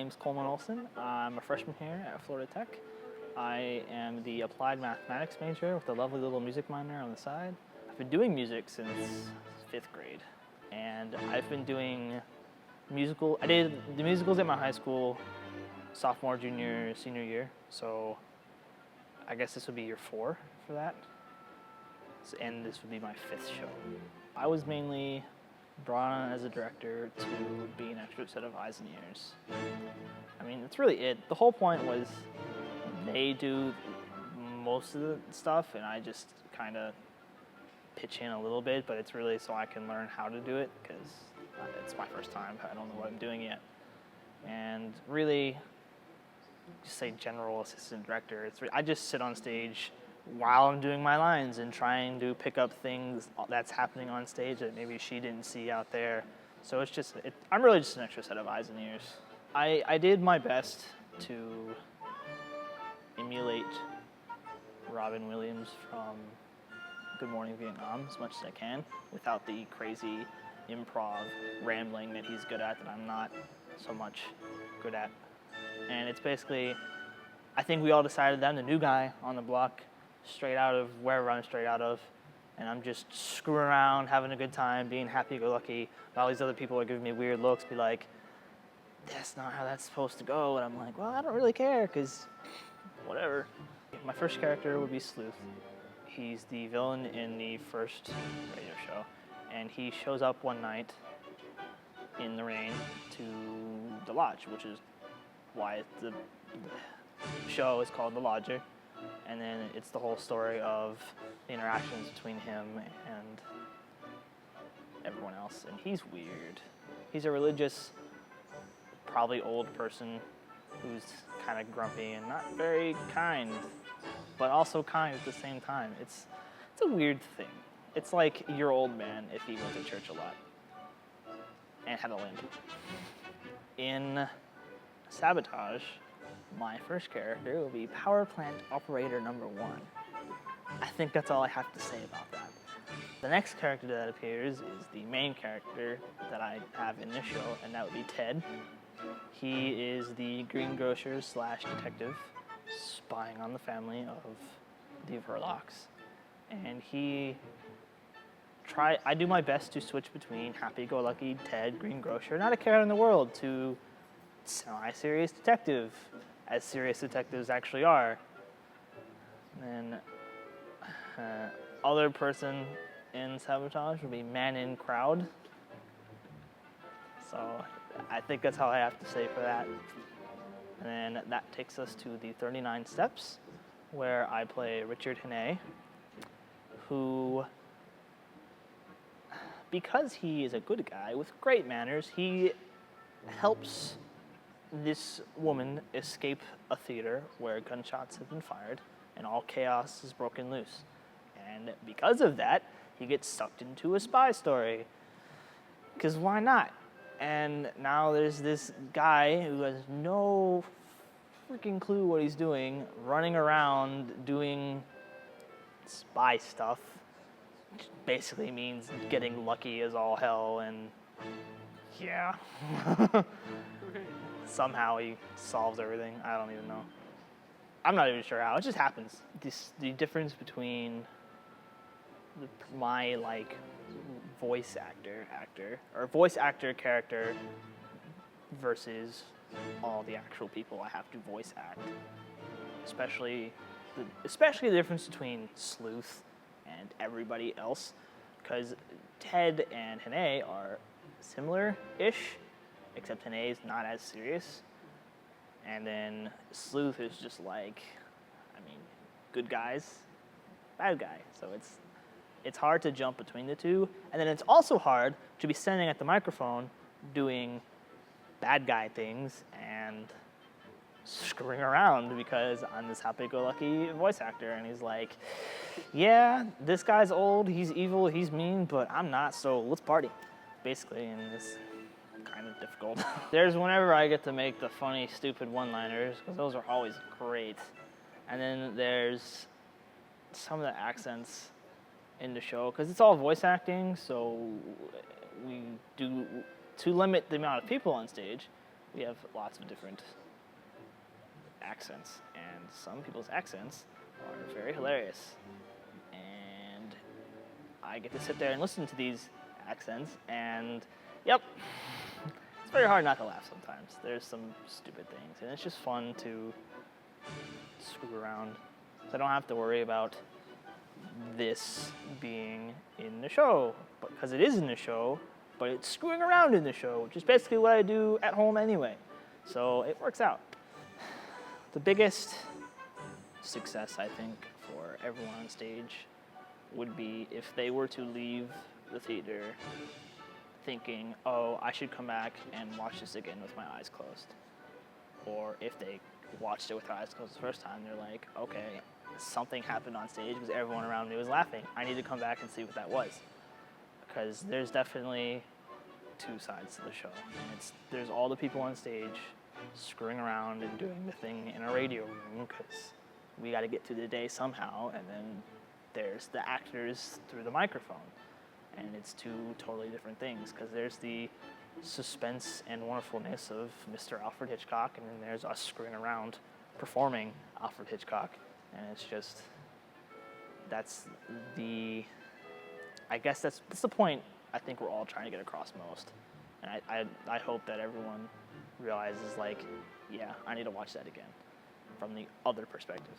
name's Coleman Olson. I'm a freshman here at Florida Tech. I am the applied mathematics major with a lovely little music minor on the side. I've been doing music since 5th grade, and I've been doing I did the musicals at my high school sophomore, junior, senior year, so I guess this would be year 4 for that, and this would be my 5th show. I was mainly brought on as a director to be an extra set of eyes and ears. I mean, that's really it. The whole point was they do most of the stuff, and I just kind of pitch in a little bit, but it's really so I can learn how to do it, because it's my first time. I don't know what I'm doing yet. And really, just say general assistant director. I just sit on stage while I'm doing my lines and trying to pick up things that's happening on stage that maybe she didn't see out there. So it's just, I'm really just an extra set of eyes and ears. I did my best to emulate Robin Williams from Good Morning Vietnam as much as I can, without the crazy improv rambling that he's good at that I'm not so much good at. And it's basically, I think we all decided that I'm the new guy on the block, straight out of wherever I'm straight out of, and I'm just screwing around, having a good time, being happy-go-lucky. All these other people are giving me weird looks, be like, that's not how that's supposed to go, and I'm like, well, I don't really care, because whatever. My first character would be Sleuth. He's the villain in the first radio show, and he shows up one night in the rain to the lodge, which is why the show is called The Lodger. And then it's the whole story of the interactions between him and everyone else. And he's weird. He's a religious, probably old person who's kind of grumpy and not very kind, but also kind at the same time. It's a weird thing. It's like your old man if he went to church a lot and had a limp. In Sabotage, my first character will be Power Plant Operator number 1. I think that's all I have to say about that. The next character that appears is the main character that I have in this show, and that would be Ted. He is the greengrocer / detective spying on the family of the Verlocks. And I do my best to switch between happy-go-lucky Ted, greengrocer, not a care in the world, to semi-serious detective, as serious detectives actually are. And then other person in Sabotage would be Man in Crowd. So I think that's all I have to say for that. And then that takes us to the 39 Steps, where I play Richard Hannay, who, because he is a good guy with great manners, he helps this woman escape a theater where gunshots have been fired and all chaos is broken loose. And because of that, he gets sucked into a spy story. Because why not? And now there's this guy who has no freaking clue what he's doing, running around doing spy stuff, which basically means getting lucky as all hell, and yeah. Somehow he solves everything. I don't even know. I'm not even sure how. It just happens. The difference between my voice actor character versus all the actual people I have to voice act, especially the difference between Sleuth and everybody else, because Ted and Hannay are similar-ish, except Hannay is not as serious. And then Sleuth is just good guys, bad guy. So it's hard to jump between the two. And then it's also hard to be standing at the microphone doing bad guy things and screwing around, because I'm this happy-go-lucky voice actor, and he's like, yeah, this guy's old, he's evil, he's mean, but I'm not, so let's party, basically. And it's kind of difficult. There's whenever I get to make the funny, stupid one-liners, because those are always great. And then there's some of the accents in the show, because it's all voice acting, so we do, to limit the amount of people on stage, we have lots of different accents, and some people's accents are very hilarious. And I get to sit there and listen to these accents, and yep, it's very hard not to laugh sometimes. There's some stupid things, and it's just fun to screw around. So I don't have to worry about this being in the show, because it is in the show, but it's screwing around in the show, which is basically what I do at home anyway. So it works out. The biggest success, I think, for everyone on stage would be if they were to leave the theater thinking, oh, I should come back and watch this again with my eyes closed. Or if they watched it with their eyes closed the first time, they're like, okay, something happened on stage because everyone around me was laughing. I need to come back and see what that was. Because there's definitely two sides to the show. And there's all the people on stage screwing around and doing the thing in a radio room because we got to get through the day somehow. And then there's the actors through the microphone. And it's two totally different things because there's the suspense and wonderfulness of Mr. Alfred Hitchcock, and then there's us screwing around performing Alfred Hitchcock. And it's just, I guess that's the point I think we're all trying to get across most. And I hope that everyone realizes, like, yeah, I need to watch that again from the other perspective.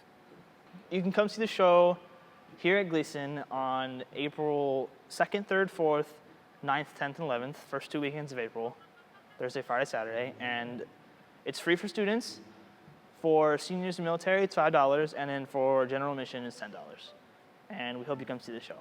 You can come see the show here at Gleason on April 2nd, 3rd, 4th, 9th, 10th, and 11th, first 2 weekends of April, Thursday, Friday, Saturday. And it's free for students. For seniors and military, it's $5, and then for general admission, it's $10. And we hope you come see the show.